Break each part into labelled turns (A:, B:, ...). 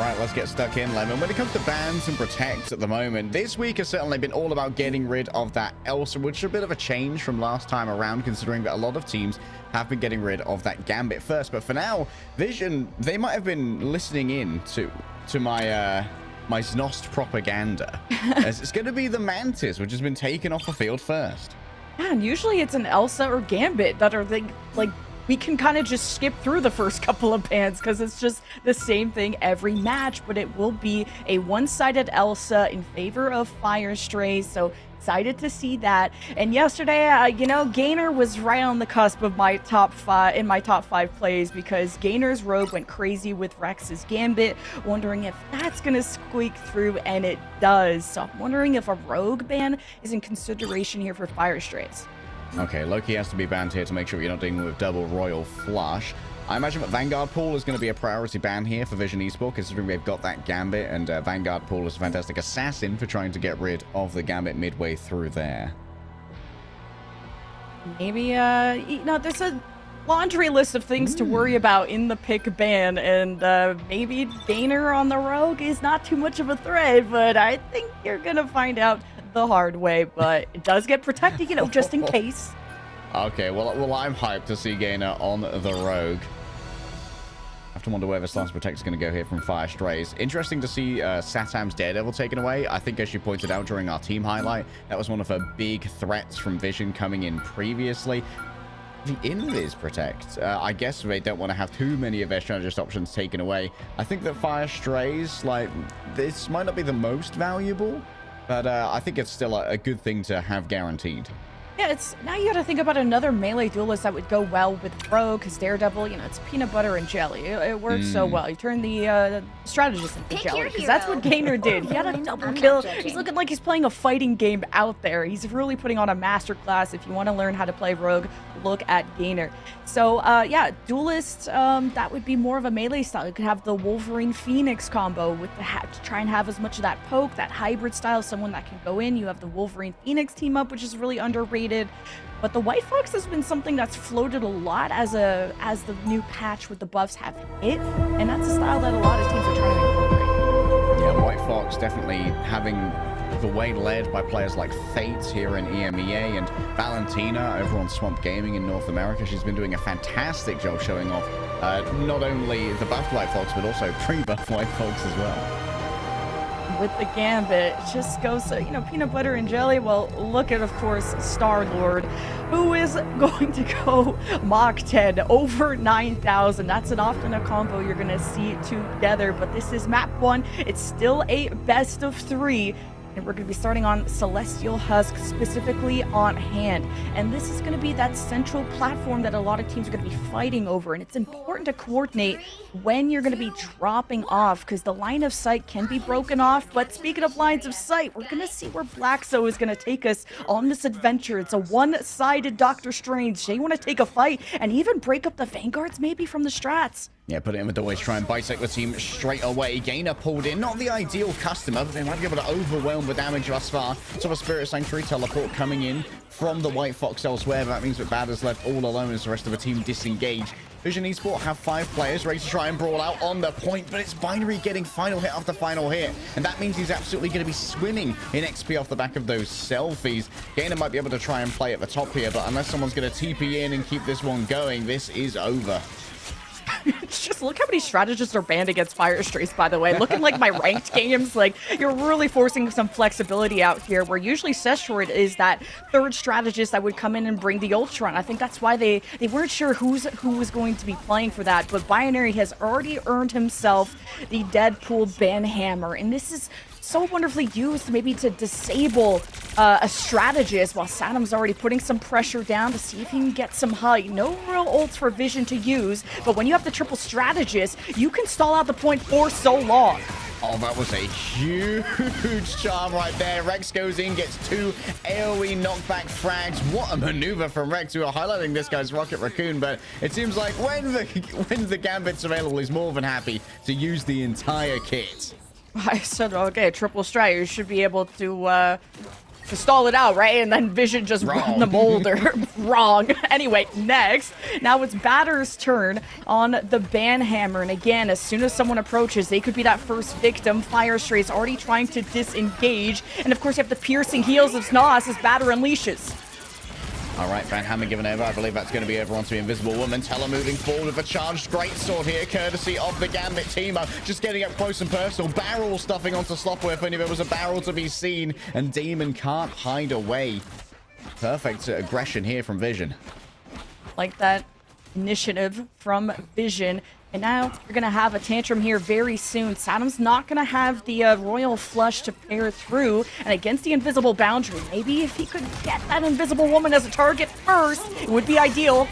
A: right, let's get stuck in, Lemon. When it comes to bans and protects at the moment, this week has certainly been all about getting rid of that Elsa, which is a bit of a change from last time around, considering that a lot of teams have been getting rid of that Gambit first. But for now, Vision, they might have been listening in to my my Znost propaganda, as it's going to be the Mantis, which has been taken off the field first.
B: Yeah, and usually it's an Elsa or Gambit that are like we can kind of just skip through the first couple of bans because it's just the same thing every match, but it will be a one-sided Elsa in favor of Fire Strays, so excited to see that. And yesterday, you know, Gainer was right on the cusp of my top 5 plays because Gainer's Rogue went crazy with Rex's Gambit, wondering if that's gonna squeak through, and it does. So I'm wondering if a Rogue ban is in consideration here for Fire Strays.
A: Okay, Loki has to be banned here to make sure you're not dealing with double Royal Flush. I imagine that Vanguard Pool is going to be a priority ban here for Vision Esports, considering they've got that Gambit, and Vanguard Pool is a fantastic assassin for trying to get rid of the Gambit midway through there.
B: Maybe, you know, there's a laundry list of things to worry about in the pick ban, and maybe Gainer on the Rogue is not too much of a threat, but I think you're going to find out the hard way, but it does get protected, you know, just in case.
A: Okay, well, I'm hyped to see Gainer on the Rogue. I have to wonder where the Stance Protect is going to go here from Fire Strays. Interesting to see Satam's Daredevil taken away. I think, as you pointed out during our team highlight, that was one of her big threats from Vision coming in previously. The Invis Protect, I guess they don't want to have too many of their strategist options taken away. I think that Fire Strays, like, this might not be the most valuable, but I think it's still a good thing to have guaranteed.
B: Yeah, it's now you got to think about another melee duelist that would go well with Rogue, because Daredevil, you know, it's peanut butter and jelly. It works so well. You turn the strategist into jelly, because that's what Gainer did. He had a double kill. He's looking like he's playing a fighting game out there. He's really putting on a masterclass. If you want to learn how to play Rogue, look at Gainer. So, yeah, duelist, that would be more of a melee style. You could have the Wolverine Phoenix combo with the to try and have as much of that poke, that hybrid style, someone that can go in. You have the Wolverine Phoenix team up, which is really underrated. But the White Fox has been something that's floated a lot as the new patch with the buffs have hit, and that's a style that a lot of teams are trying to incorporate.
A: Yeah, White Fox definitely having the way led by players like Fate here in EMEA, and Valentina over on Swamp Gaming in North America. She's been doing a fantastic job showing off not only the buffed White Fox, but also pre-buffed White Fox as well.
B: With the Gambit, it just goes, you know, peanut butter and jelly. Well, look at, of course, Star-Lord, who is going to go Mach 10 over 9,000. That's often a combo you're going to see together, but this is map 1. It's still a best of 3. And we're going to be starting on Celestial Husk, specifically on hand. And this is going to be that central platform that a lot of teams are going to be fighting over. And it's important to coordinate when you're going to be dropping off, because the line of sight can be broken off. But speaking of lines of sight, we're going to see where Blackso is going to take us on this adventure. It's a one-sided Doctor Strange. They want to take a fight and even break up the Vanguards maybe from the strats.
A: Yeah, put it in with the ways, try and bisect the team straight away. Gainer pulled in, not the ideal customer, but they might be able to overwhelm the damage thus far. So a Spirit Sanctuary teleport coming in from the White Fox elsewhere. That means that Bad is left all alone as the rest of the team disengage. Vision Esports have 5 players ready to try and brawl out on the point, but it's Binary getting final hit after final hit, and that means he's absolutely going to be swimming in XP off the back of those selfies. Gainer might be able to try and play at the top here, but unless someone's going to TP in and keep this one going, this is over.
B: Just look how many strategists are banned against Fire Strays, by the way. Looking like my ranked games, like, you're really forcing some flexibility out here, where usually Seshroid is that third strategist that would come in and bring the Ultron. I think that's why they weren't sure who was going to be playing for that, but Binary has already earned himself the Deadpool ban hammer, and this is so wonderfully used maybe to disable a strategist, while Saddam's already putting some pressure down to see if he can get some height. No real ults for Vision to use, but when you have the triple strategist, you can stall out the point for so long.
A: Oh, that was a huge charm right there. Rex goes in, gets 2 AoE knockback frags. What a maneuver from Rex. We were highlighting this guy's Rocket Raccoon, but it seems like when the Gambit's available, he's more than happy to use the entire kit.
B: I said, okay, triple strat, you should be able to to stall it out, right? And then Vision just run the molder. Wrong. Anyway, next, now it's Batter's turn on the Banhammer. And again, as soon as someone approaches, they could be that first victim. Fire Stray's already trying to disengage. And of course, you have the piercing heels of Snoss as Batter unleashes.
A: All right, Van Hammer given over. I believe that's going to be over onto the Invisible Woman. Teller moving forward with a charged greatsword here, courtesy of the Gambit teamer. Just getting up close and personal. Barrel stuffing onto Slopper if only there was a barrel to be seen. And Demon can't hide away. Perfect aggression here from Vision.
B: Like that initiative from Vision. And now you're going to have a tantrum here very soon. Saddam's not going to have the Royal Flush to pair through. And against the Invisible Boundary, maybe if he could get that Invisible Woman as a target first, it would be ideal.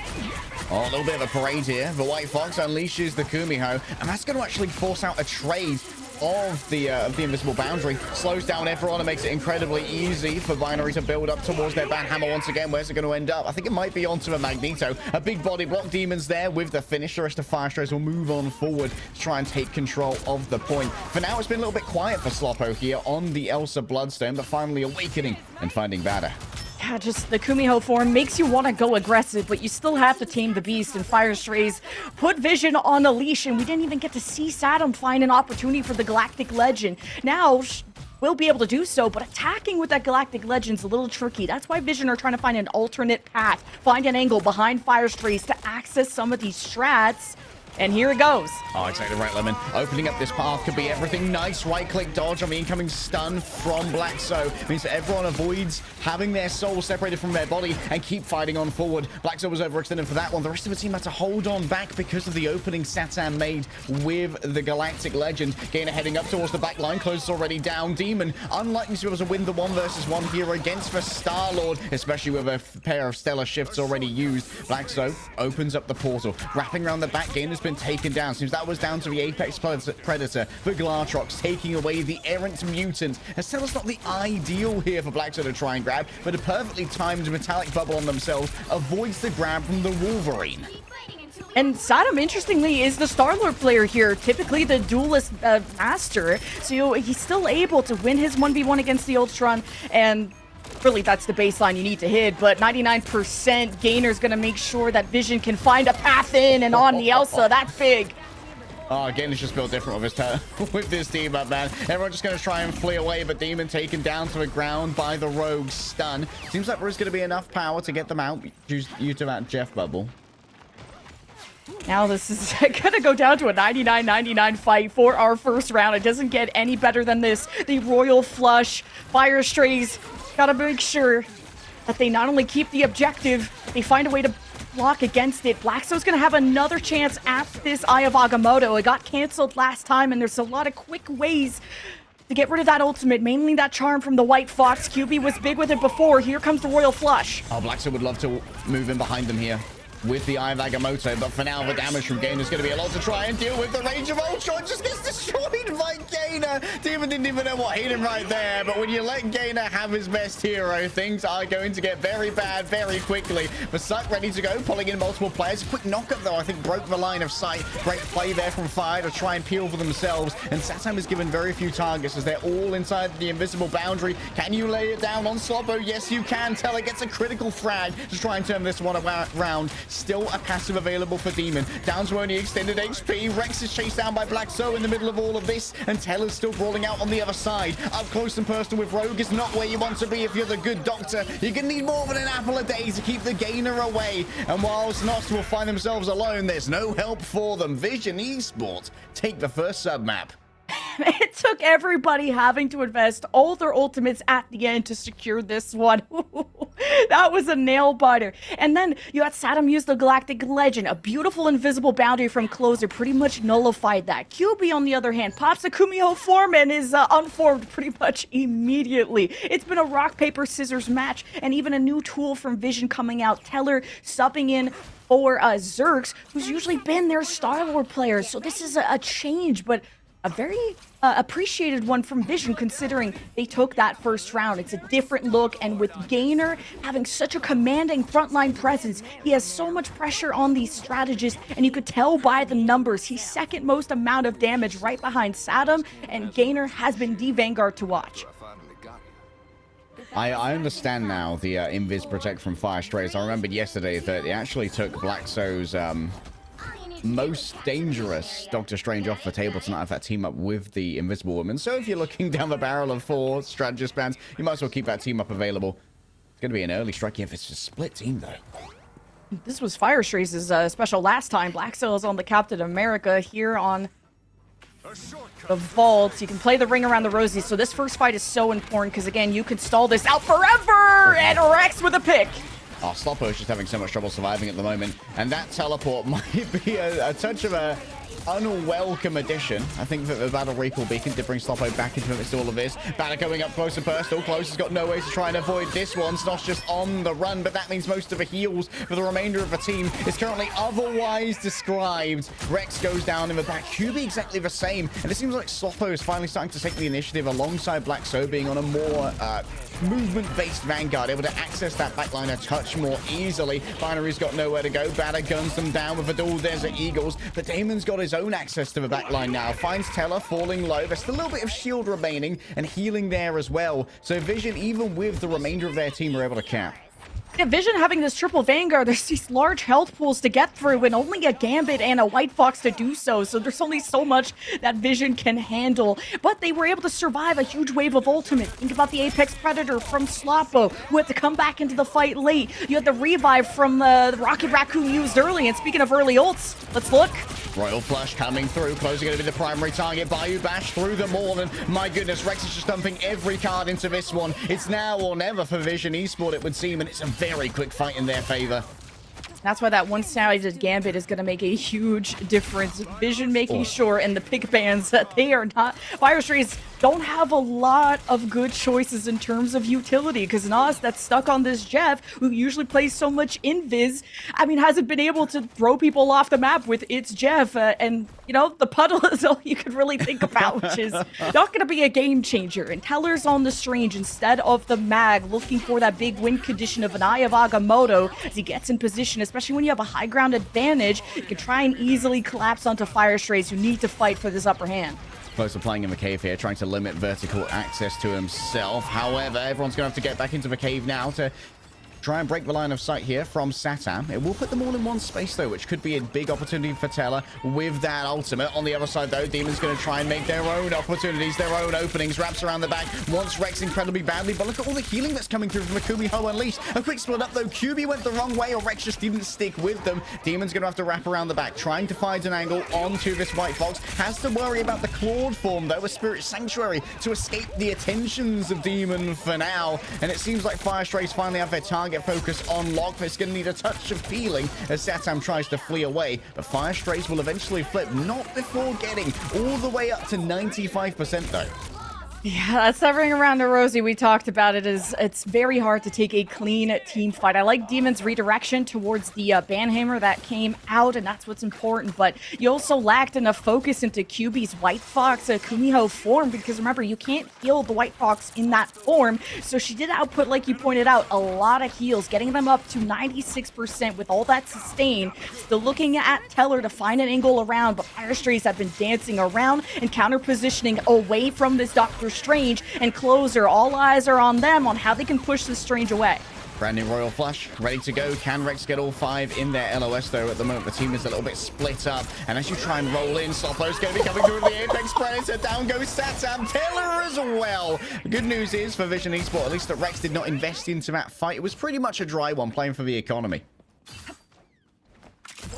A: Oh, a little bit of a parade here. The White Fox unleashes the Kumiho. And that's going to actually force out a trade of the Invisible Boundary. Slows down everyone and makes it incredibly easy for Binary to build up towards their Banhammer once again. Where's it going to end up? I think it might be onto a Magneto. A big body block. Demons there with the finisher as the Fire Strays will move on forward to try and take control of the point. For now, it's been a little bit quiet for Sloppo here on the Elsa Bloodstone, but finally awakening and finding Batter.
B: Yeah, just the Kumiho form makes you want to go aggressive, but you still have to tame the beast, and Fire Strays put Vision on a leash, and we didn't even get to see Saddam find an opportunity for the Galactic Legend. Now, we'll be able to do so, but attacking with that Galactic Legend's a little tricky. That's why Vision are trying to find an alternate path, find an angle behind Fire Strays to access some of these strats. And here it goes.
A: Oh, exactly right, Lemon. Opening up this path could be everything. Nice right-click dodge on the incoming stun from Blackso. Means that everyone avoids having their soul separated from their body and keep fighting on forward. Blackso was overextended for that one. The rest of the team had to hold on back because of the opening Satan made with the Galactic Legend. Gainer heading up towards the back line. Close already down. Demon unlikely to be able to win the 1 versus 1 here against the Star-Lord, especially with a pair of stellar shifts already used. Blackso opens up the portal. Wrapping around the back. Gainer's been taken down. Seems that was down to the Apex Predator, but Glartrox taking away the errant mutant. Estella's not the ideal here for Blackstone to try and grab, but a perfectly timed metallic bubble on themselves avoids the grab from the Wolverine.
B: And Saddam, interestingly, is the Star-Lord player here, typically the duelist master, so he's still able to win his 1v1 against the Ultron, and really, that's the baseline you need to hit, but 99% Gainer's going to make sure that Vision can find a path in and on the Elsa. That's big.
A: Oh, Gainer's just built different with this team up, man. Everyone's just going to try and flee away, but Demon taken down to the ground by the Rogue stun. Seems like there is going to be enough power to get them out. You to that Jeff bubble.
B: Now this is going to go down to a 99-99 fight for our first round. It doesn't get any better than this. The Royal Flush, Fire Strays, gotta make sure that they not only keep the objective, they find a way to block against it. Blackstone's gonna have another chance at this Eye of Agamotto. It got canceled last time, and there's a lot of quick ways to get rid of that ultimate, mainly that charm from the White Fox. QB was big with it before. Here comes the Royal Flush.
A: Oh, Blackstone would love to move in behind them here with the Eye of Agamotto, but for now the damage from Gainer is going to be a lot to try and deal with. The range of Ultron just gets destroyed by Gainer. Demon didn't even know what hit him right there, but when you let Gainer have his best hero, things are going to get very bad very quickly. The Suck ready to go, pulling in multiple players. Quick knockup though, I think broke the line of sight. Great play there from Fire to try and peel for themselves, and Satam is given very few targets as they're all inside the Invisible Boundary. Can you lay it down on Sloppo? Yes, you can. Teller gets a critical frag to try and turn this one around. Still a passive available for Demon. Down to only extended HP. Rex is chased down by Blackso in the middle of all of this, and Teller's still brawling out on the other side. Up close and personal with Rogue is not where you want to be if you're the good doctor. You're going to need more than an apple a day to keep the Gainer away. And whilst Nox will find themselves alone, there's no help for them. Vision Esports take the first sub-map.
B: It took everybody having to invest all their ultimates at the end to secure this one. That was a nail biter. And then you had Saddam use the Galactic Legend. A beautiful invisible boundary from Closer pretty much nullified that. QB, on the other hand, pops a Kumiho form and is unformed pretty much immediately. It's been a rock, paper, scissors match, and even a new tool from Vision coming out. Teller subbing in for Zerx, who's usually been their Star-Lord player. So this is a change, but a very appreciated one from Vision, considering they took that first round. It's a different look, and with Gainer having such a commanding frontline presence, he has so much pressure on these strategists, and you could tell by the numbers. He's second most amount of damage right behind Saddam, and Gainer has been the Vanguard to watch.
A: I understand now the Invis Protect from Fire Strays. I remembered yesterday that it actually took Black So's most dangerous Doctor Strange off the table tonight of that team up with the Invisible Woman. So if you're looking down the barrel of 4 strategist bands, you might as well keep that team up available. It's going to be an early strike if it's a split team, though.
B: This was Fire Strays' special last time. Black Soul is on the Captain America here on the vault. You can play the ring around the rosy. So this first fight is so important because, again, you could stall this out forever. And Rex with a pick.
A: Oh, Sloppo is just having so much trouble surviving at the moment. And that teleport might be a touch of a unwelcome addition. I think that the Battle Recall Beacon did bring Sloppo back into the midst of all of this. Banner going up close and personal. Close has got no way to try and avoid this one. Snosh just on the run, but that means most of the heals for the remainder of the team is currently otherwise described. Rex goes down in the back. QB exactly the same. And it seems like Sloppo is finally starting to take the initiative alongside Black So being on a more movement-based Vanguard, able to access that backline a touch more easily. Binary's got nowhere to go. Banner guns them down with a duel. There's the Eagles, but Damon's got his own access to the backline now. Finds Teller falling low. There's still a little bit of shield remaining and healing there as well. So Vision, even with the remainder of their team, are able to cap.
B: Yeah, Vision having this triple Vanguard, there's these large health pools to get through and only a Gambit and a White Fox to do so. So there's only so much that Vision can handle. But they were able to survive a huge wave of ultimate. Think about the Apex Predator from Sloppo, who had to come back into the fight late. You had the revive from the Rocket Raccoon used early. And speaking of early ults, let's look.
A: Royal Flush coming through. Closing going to be the primary target. Bayou Bash through them all. And my goodness, Rex is just dumping every card into this one. It's now or never for Vision Esport, it would seem. And it's a very quick fight in their favor.
B: That's why that one-sided Gambit is going to make a huge difference. Vision making sure in the pick bans that they are not... Fire Strays don't have a lot of good choices in terms of utility because Nas, that's stuck on this Jeff, who usually plays so much invis, I mean, hasn't been able to throw people off the map with its Jeff. And, you know, the puddle is all you could really think about, which is not going to be a game changer. And Teller's on the Strange instead of the Mag, looking for that big win condition of an Eye of Agamotto as he gets in position, especially when you have a high ground advantage. You can try and easily collapse onto Fire Strays who need to fight for this upper hand.
A: Closer playing in the cave here, trying to limit vertical access to himself. However, everyone's going to have to get back into the cave now to try and break the line of sight here from Satam. It will put them all in one space, though, which could be a big opportunity for Teller with that ultimate. On the other side, though, Demon's going to try and make their own opportunities, their own openings. Wraps around the back, wants Rex incredibly badly, but look at all the healing that's coming through from Akumi Ho Unleashed. A quick split up, though. QB went the wrong way, or Rex just didn't stick with them. Demon's going to have to wrap around the back, trying to find an angle onto this White Fox. Has to worry about the Clawed form, though, a Spirit Sanctuary to escape the attentions of Demon for now. And it seems like Fire Strays finally have their target focus on lock. It's going to need a touch of healing as Satam tries to flee away, but Fire Strays will eventually flip, not before getting all the way up to 95% though.
B: Yeah, that's that ring around the rosy we talked about. It's very hard to take a clean team fight. I like Demon's redirection towards the Banhammer that came out, and that's what's important. But you also lacked enough focus into QB's White Fox Kumiho form, because remember, you can't heal the White Fox in that form. So she did output, like you pointed out, a lot of heals, getting them up to 96% with all that sustain. Still looking at Teller to find an angle around, but Fire Strays have been dancing around and counter positioning away from this Doctor Strange and Closer. All eyes are on them on how they can push this Strange away.
A: Brand new Royal Flush, ready to go. Can Rex get all 5 in their LOS, though? At the moment, the team is a little bit split up. And as you try and roll in, Sloppo's going to be coming through the Apex Predator. Down goes Satam. Taylor as well. The good news is for Vision Esport, at least that Rex did not invest into that fight. It was pretty much a dry one, playing for the economy.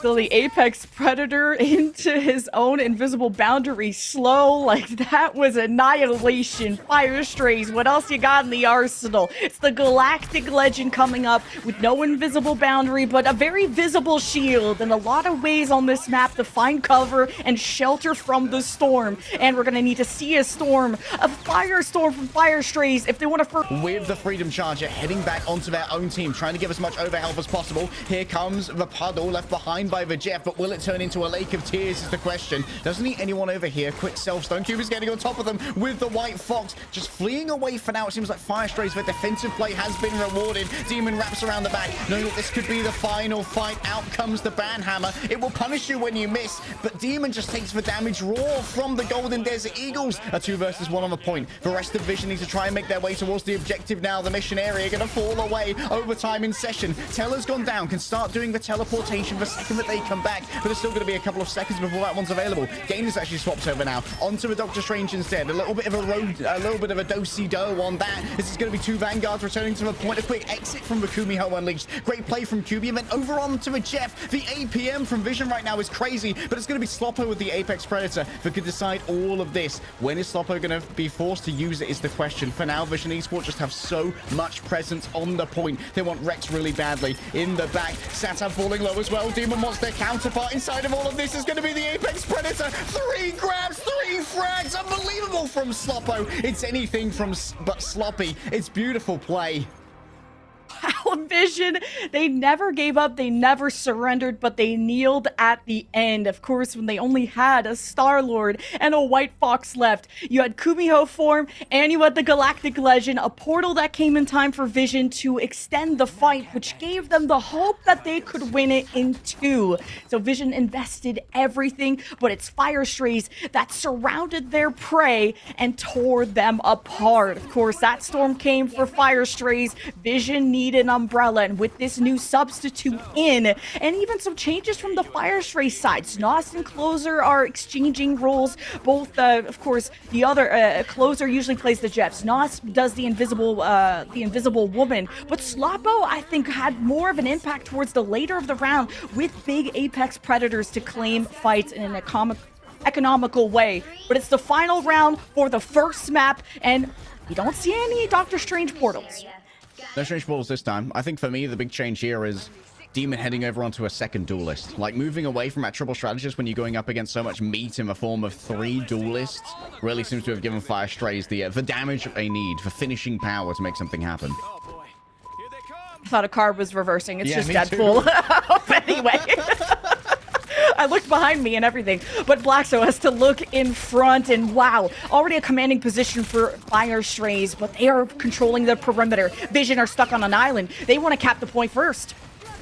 B: So the Apex Predator into his own invisible boundary slow. Like, that was annihilation. Fire Strays, what else you got in the arsenal? It's the Galactic Legend coming up with no invisible boundary, but a very visible shield and a lot of ways on this map to find cover and shelter from the storm. And we're going to need to see a storm, a firestorm from Fire Strays if they want to...
A: With the Freedom Charger heading back onto their own team, trying to give as much overhelp as possible. Here comes the puddle left behind in by the Jeff, but will it turn into a lake of tears is the question. Doesn't need anyone over here. Quick self-stone. Cube is getting on top of them with the White Fox. Just fleeing away for now. It seems like Fire Strays, their defensive play has been rewarded. Demon wraps around the back, knowing that this could be the final fight. Out comes the Banhammer. It will punish you when you miss, but Demon just takes the damage raw from the Golden Desert Eagles. A 2 versus 1 on the point. The rest of Vision needs to try and make their way towards the objective now. The mission area going to fall away. Overtime in session. Teller's gone down. Can start doing the teleportation the second that they come back, but there's still going to be a couple of seconds before that one's available. Gainer's actually swapped over now onto a Doctor Strange instead. A little bit of a do-si-do on that. This is going to be 2 Vanguards returning to the point. A quick exit from the Kumiho Unleashed. Great play from QB, and then over on to the Jeff. The APM from Vision right now is crazy, but it's going to be Sloppo with the Apex Predator that could decide all of this. When is Sloppo going to be forced to use it is the question. For now, Vision Esports just have so much presence on the point. They want Rex really badly in the back. Satam falling low as well. Demon wants their counterpart. Inside of all of this is going to be the Apex Predator. 3 grabs, 3 frags. Unbelievable from Sloppo. It's anything from but sloppy. It's beautiful play.
B: Wow, Vision, they never gave up, they never surrendered, but they kneeled at the end. Of course, when they only had a Star-Lord and a White Fox left. You had Kumiho form, and you had the Galactic Legend, a portal that came in time for Vision to extend the fight, which gave them the hope that they could win it in 2. So Vision invested everything, but it's Fire Strays that surrounded their prey and tore them apart. Of course, that storm came for Fire Strays. Vision needed an umbrella, and with this new substitute in, and even some changes from the Fire Stray side, Snost and Closer are exchanging roles. Both, of course, the other Closer usually plays the Jeff. Snost does the invisible woman, but Sloppo, I think, had more of an impact towards the later of the round with big Apex Predators to claim fights in an economical way. But it's the final round for the first map, and you don't see any Doctor Strange portals.
A: No Strange Portals this time. I think for me, the big change here is Demon heading over onto a second duelist. Like, moving away from that triple strategist when you're going up against so much meat in the form of 3 duelists really seems to have given Fire Strays the damage that they need for finishing power to make something happen.
B: I thought a card was reversing. It's just Deadpool. Anyway. I looked behind me and everything, but Blackso has to look in front, and wow, already a commanding position for Fire Strays, but they are controlling the perimeter. Vision are stuck on an island. They want to cap the point first.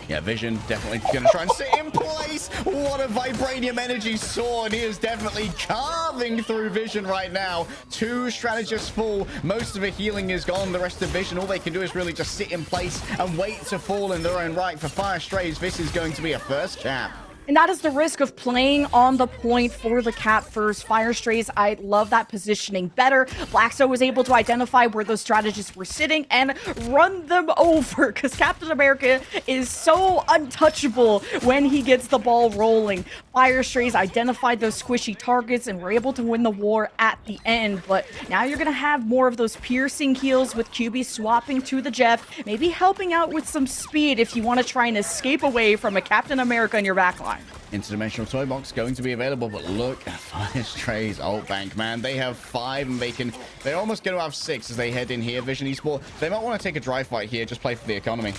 A: Yeah, Vision definitely going to try and sit in place. What a Vibranium Energy sword. He is definitely carving through Vision right now. 2 strategists full. Most of the healing is gone. The rest of Vision, all they can do is really just sit in place and wait to fall in their own right. For Fire Strays, this is going to be a first cap.
B: And that is the risk of playing on the point for the cap first. Fire Strays, I love that positioning better. Blackso was able to identify where those strategists were sitting and run them over, because Captain America is so untouchable when he gets the ball rolling. Fire Strays identified those squishy targets and were able to win the war at the end. But now you're going to have more of those piercing heals with QB swapping to the Jeff, maybe helping out with some speed if you want to try and escape away from a Captain America in your backline.
A: Interdimensional toy box going to be available, but look at Fire Strays ult bank, man. They have 5 and they're almost going to have 6 as they head in here. Vision Esports, they might want to take a dry fight here, just play for the economy.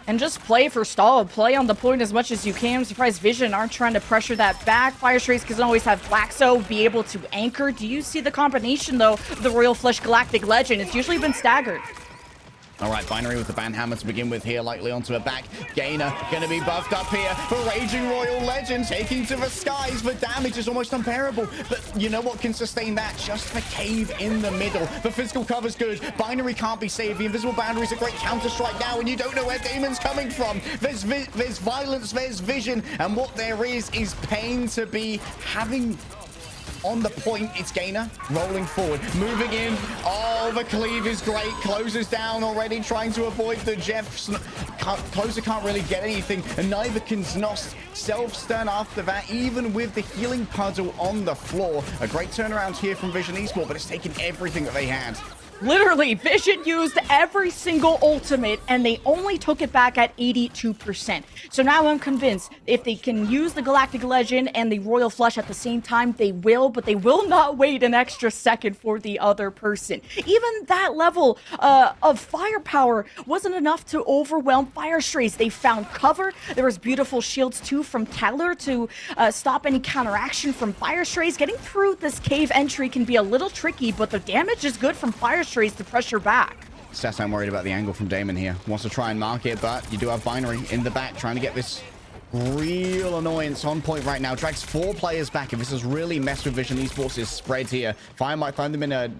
B: And just play for stall. Play on the point as much as you can. I'm surprised Vision aren't trying to pressure that back. Fire Strays can always have Blackso be able to anchor. Do you see the combination, though, of the Royal Flush Galactic Legend? It's usually been staggered.
A: All right, Binary with the Banhammer to begin with here, likely onto a back. Gainer going to be buffed up here. The Raging Royal Legend taking to the skies. The damage is almost unbearable. But you know what can sustain that? Just the cave in the middle. The physical cover's good. Binary can't be saved. The invisible boundary's a great counter-strike now, and you don't know where Damon's coming from. There's violence, there's vision, and what there is pain to be having. On the point, it's Gainer rolling forward, moving in. Oh, the cleave is great. Closes down already, trying to avoid the Jeff. Closer can't really get anything, and neither can Znost. Self-stun after that, even with the healing puzzle on the floor. A great turnaround here from Vision Esports, but it's taken everything that they had.
B: Literally, Vision used every single ultimate, and they only took it back at 82%. So now I'm convinced if they can use the Galactic Legend and the Royal Flush at the same time, they will, but they will not wait an extra second for the other person. Even that level of firepower wasn't enough to overwhelm Fire Strays. They found cover. There was beautiful shields, too, from Teller to stop any counteraction from Fire Strays. Getting through this cave entry can be a little tricky, but the damage is good from Fire Strays to pressure back.
A: I'm worried about the angle from Damon here. Wants to try and mark it, but you do have Binary in the back trying to get this real annoyance on point right now. Drags 4 players back, and this has really messed with Vision Esports' spread here. Fire might find them in a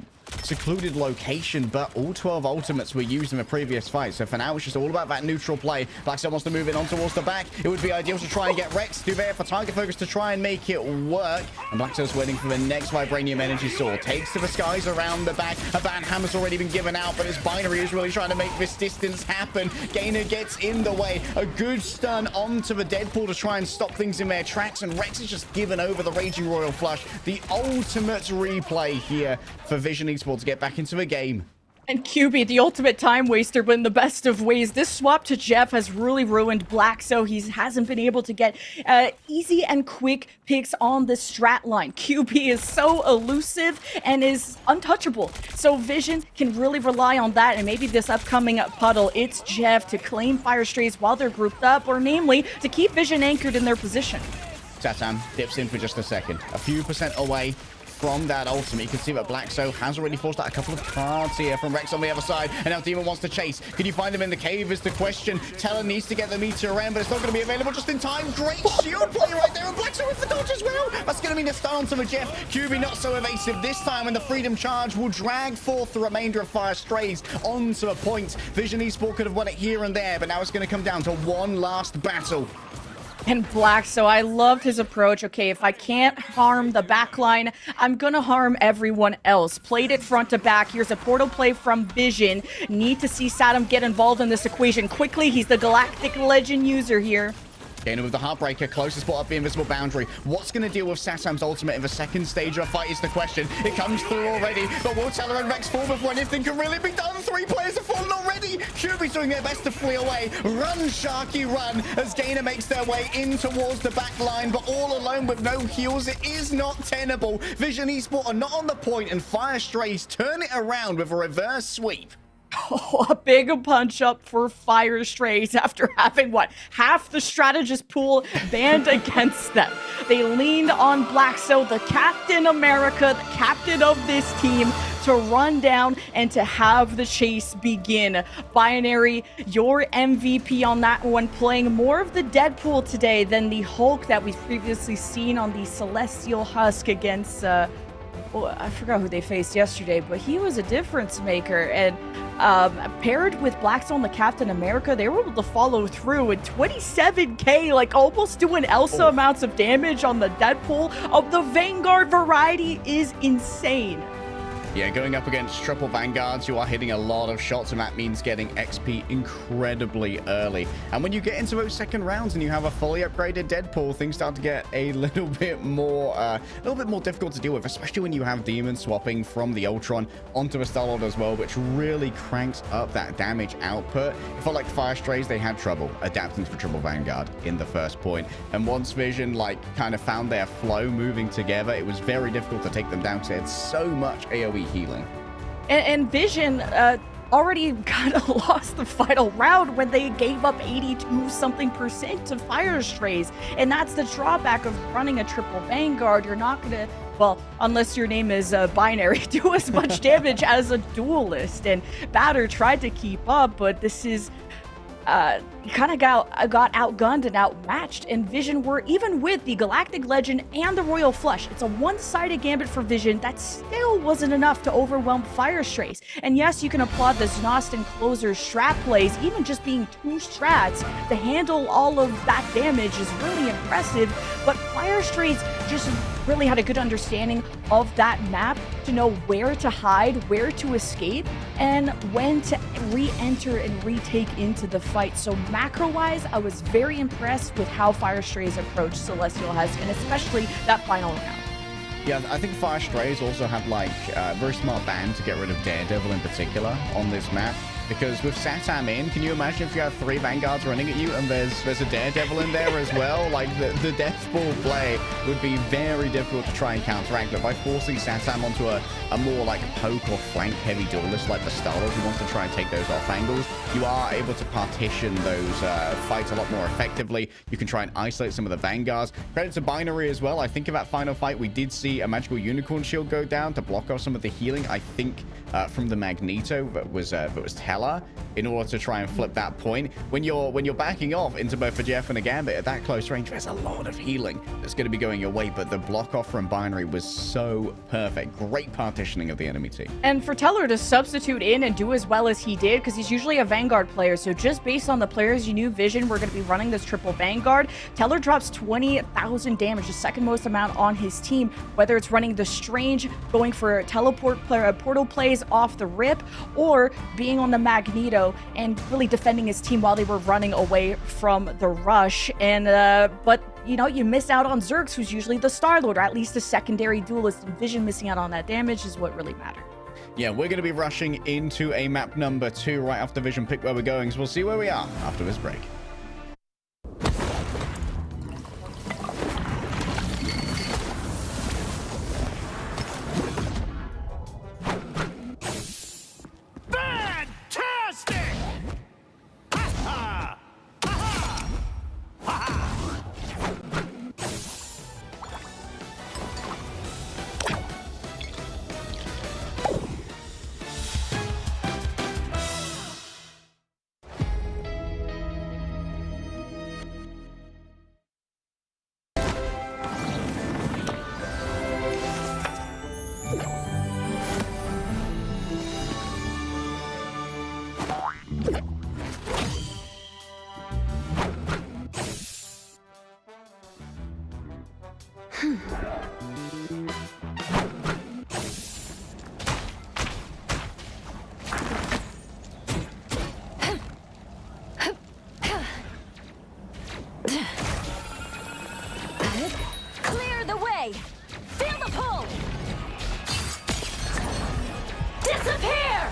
A: secluded location, but all 12 ultimates were used in the previous fight. So for now, it's just all about that neutral play. Blackstone wants to move in on towards the back. It would be ideal to try and get Rex through there for target focus to try and make it work. And Blackstone's waiting for the next Vibranium Energy Sword. Takes to the skies around the back. A ban hammer's already been given out, but his Binary is really trying to make this distance happen. Gainer gets in the way. A good stun onto the Deadpool to try and stop things in their tracks. And Rex is just given over the Raging Royal Flush. The ultimate replay here for Vision Esports to get back into the game.
B: And QB, the ultimate time waster, but in the best of ways. This swap to Jeff has really ruined Black, so he hasn't been able to get easy and quick picks on the strat line. QB is so elusive and is untouchable, so Vision can really rely on that, and maybe this upcoming puddle, it's Jeff to claim Fire Strays while they're grouped up, or namely, to keep Vision anchored in their position.
A: Satam dips in for just a second. A few percent away from that ultimate. You can see that Blackso has already forced out a couple of cards here from Rex on the other side, and now Demon wants to chase. Can you find him in the cave is the question. Teller needs to get the meteor around, but it's not going to be available just in time. Great shield play right there, and Blackso with the dodge as well. That's going to mean a stun onto the Jeff. QB not so evasive this time, and the Freedom Charge will drag forth the remainder of Fire Strays onto a point. Vision Esports could have won it here and there, but now it's going to come down to one last battle.
B: And Black, so I loved his approach. Okay, if I can't harm the backline, I'm gonna harm everyone else. Played it front to back. Here's a portal play from Vision. Need to see Satam get involved in this equation quickly. He's the Galactic Legend user here.
A: Gainer with the Heartbreaker, closest spot up the invisible boundary. What's going to deal with Satam's ultimate in the second stage of the fight is the question. It comes through already, but will Teller and Rex fall before anything can really be done? 3 players have fallen already. QB's doing their best to flee away. Run, Sharky, run, as Gainer makes their way in towards the back line, but all alone with no heals, it is not tenable. Vision Esports are not on the point, and Fire Strays turn it around with a reverse sweep.
B: Oh, a big punch up for Fire Strays after having, what, half the strategist pool banned against them. They leaned on Blackso, the Captain America, the captain of this team, to run down and to have the chase begin. Binary, your MVP on that one, playing more of the Deadpool today than the Hulk that we've previously seen on the Celestial Husk against... well, I forgot who they faced yesterday, but he was a difference maker. And paired with Blackstone, the Captain America, they were able to follow through with 27k, like almost doing Elsa amounts of damage on the Deadpool of the Vanguard variety is insane.
A: Yeah, going up against triple Vanguards, you are hitting a lot of shots, and that means getting XP incredibly early. And when you get into those second rounds and you have a fully upgraded Deadpool, things start to get a little bit more difficult to deal with, especially when you have Demon swapping from the Ultron onto the Star-Lord as well, which really cranks up that damage output. It felt like Fire Strays, they had trouble adapting to triple Vanguard in the first point. And once Vision, kind of found their flow moving together, it was very difficult to take them down because they had so much AoE healing.
B: And Vision already kind of lost the final round when they gave up 82-something% to Fire Strays. And that's the drawback of running a triple Vanguard. You're not going to, well, unless your name is Binary, do as much damage as a duelist. And Batter tried to keep up, but this is... kind of got outgunned and outmatched, and Vision were, even with the Galactic Legend and the Royal Flush, it's a one-sided gambit for Vision that still wasn't enough to overwhelm Fire Strays. And yes, you can applaud the Znost and Closer strat plays, even just being 2 strats to handle all of that damage is really impressive, but Fire Strays just really had a good understanding of that map to know where to hide, where to escape, and when to re-enter and retake into the fight. So macro-wise, I was very impressed with how Fire Strays approached Celestial Husk, and especially that final round.
A: Yeah, I think Fire Strays also had like a very smart ban to get rid of Daredevil in particular on this map. Because with Satam in, can you imagine if you have 3 Vanguards running at you and there's a Daredevil in there as well? Like, the death ball play would be very difficult to try and counteract. But by forcing Satam onto a more, like, poke or flank-heavy duelist like the Star-Lord who wants to try and take those off angles, you are able to partition those fights a lot more effectively. You can try and isolate some of the Vanguards. Credit to Binary as well. I think in that final fight, we did see a Magical Unicorn Shield go down to block off some of the healing, I think, from the Magneto that was Teller, in order to try and flip that point. When you're backing off into both a Jeff and a Gambit at that close range, there's a lot of healing that's going to be going your way, but the block off from Binary was so perfect. Great partitioning of the enemy team. And
B: for Teller to substitute in and do as well as he did, because he's usually a Vanguard player, so just based on the players you knew Vision were going to be running this triple Vanguard, Teller drops 20,000 damage, the second most amount on his team, whether it's running the Strange, going for portal plays off the rip, or being on the Magneto and really defending his team while they were running away from the rush. And but you know, you miss out on Zergs, who's usually the Star-Lord, or at least a secondary duelist. Vision missing out on that damage is what really mattered.
A: Yeah, we're going to be rushing into a map number 2 right after Vision pick where we're going, so we'll see where we are after this break.
C: Clear the way! Feel the pull! Disappear!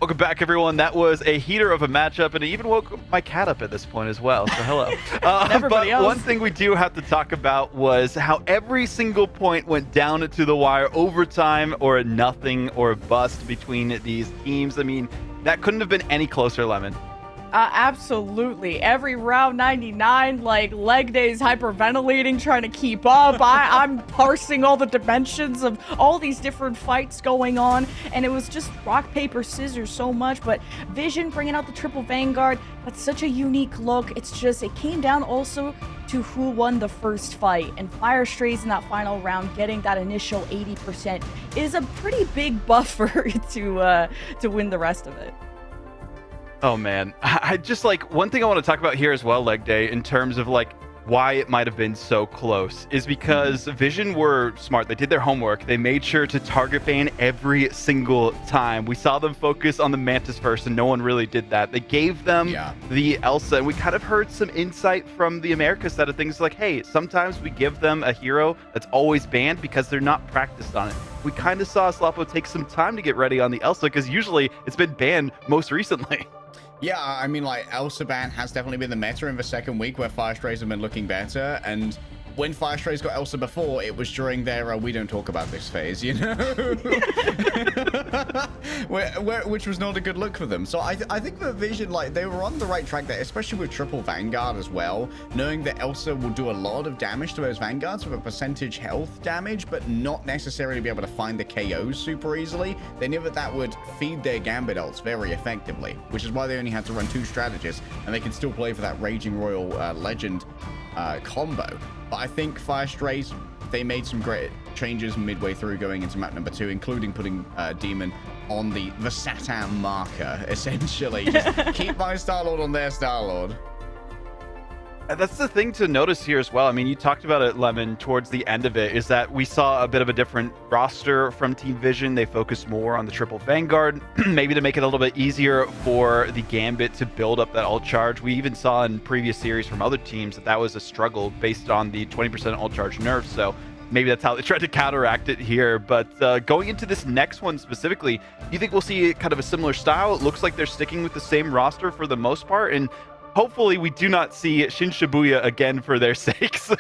D: Welcome back, everyone. That was a heater of a matchup, and it even woke my cat up at this point as well, so hello. But one thing we do have to talk about was how every single point went down to the wire, overtime or a nothing or a bust between these teams. I mean, that couldn't have been any closer, Lemon.
B: Absolutely. Every round 99, like, leg days hyperventilating, trying to keep up. I'm parsing all the dimensions of all these different fights going on, and it was just rock, paper, scissors so much. But Vision bringing out the triple Vanguard, that's such a unique look. It's just, it came down also to who won the first fight, and Fire Strays in that final round getting that initial 80% is a pretty big buffer to win the rest of it.
D: Oh man, I just like one thing I want to talk about here as well, leg day, in terms of like why it might have been so close is because Vision were smart. They did their homework. They made sure to target ban every single time. We saw them focus on the Mantis first, and no one really did that. They gave them the Elsa, and we kind of heard some insight from the America side of things like, hey, sometimes we give them a hero that's always banned because they're not practiced on it. We kind of saw Slapo take some time to get ready on the Elsa because usually it's been banned most recently.
A: Yeah, I mean, like, Elsa ban has definitely been the meta in the second week where Fire Strays have been looking better, and when Fire Strays got Elsa before, it was during their we don't talk about this phase, you know? Which was not a good look for them. So I think the Vision, like, they were on the right track there, especially with triple Vanguard as well, knowing that Elsa will do a lot of damage to those Vanguards with a percentage health damage, but not necessarily be able to find the KOs super easily. They knew that that would feed their Gambit ults very effectively, which is why they only had to run 2 strategists, and they can still play for that Raging Royal Legend combo. But I think Fire Strays, they made some great changes midway through going into map number 2, including putting Demon on the Satam marker, essentially. Just keep my Star-Lord on their Star-Lord.
D: That's the thing to notice here as well. I mean, you talked about it, Lemon, towards the end of it, is that we saw a bit of a different roster from Team Vision. They focused more on the triple Vanguard, maybe to make it a little bit easier for the Gambit to build up that ult charge. We even saw in previous series from other teams that that was a struggle based on the 20% ult charge nerf. So maybe that's how they tried to counteract it here. But going into this next one specifically, do you think we'll see kind of a similar style? It looks like they're sticking with the same roster for the most part, and hopefully we do not see Shin Shibuya again for their sakes.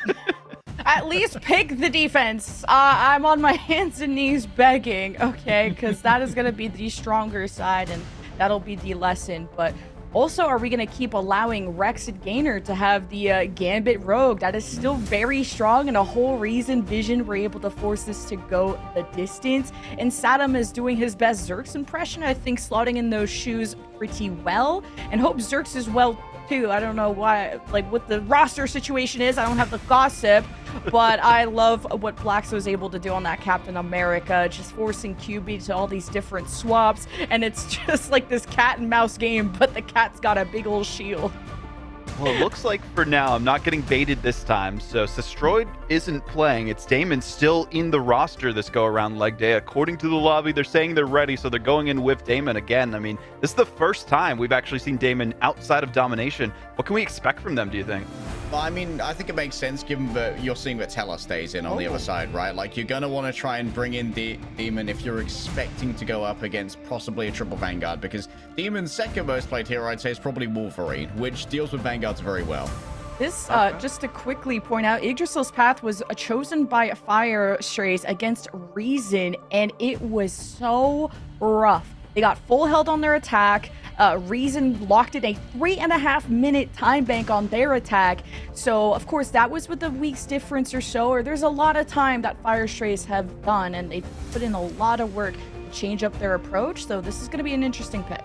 B: At least pick the defense. I'm on my hands and knees begging, okay? Because that is going to be the stronger side, and that'll be the lesson. But also, are we going to keep allowing Rex and Gainer to have the Gambit Rogue? That is still very strong, and a whole reason Vision were able to force this to go the distance. And Satam is doing his best Zerx impression, I think, slotting in those shoes pretty well. And hope Zerx is well too. I don't know why, like, what the roster situation is. I don't have the gossip, but I love what Blax was able to do on that Captain America, just forcing QB to all these different swaps, and it's just like this cat and mouse game, but the cat's got a big old shield.
D: Well, it looks like for now I'm not getting baited this time, so Sestroid isn't playing. It's Damon still in the roster this go-around leg day. According to the lobby, they're saying they're ready, so they're going in with Damon again. I mean, this is the first time we've actually seen Damon outside of domination. What can we expect from them, do you think?
A: Well, I mean, I think it makes sense given that you're seeing that Teller stays in on the other side, right? Like, you're going to want to try and bring in the Demon if you're expecting to go up against possibly a triple Vanguard, because Demon's second most played hero, I'd say, is probably Wolverine, which deals with Vanguards very well.
B: This, just to quickly point out, Yggdrasil's path was chosen by Fire Strays against Reason, and it was so rough. They got full held on their attack. Reason locked in a 3.5 minute time bank on their attack. So, of course, that was with a week's difference or so, or there's a lot of time that Fire Strays have done, and they put in a lot of work to change up their approach. So this is going to be an interesting pick.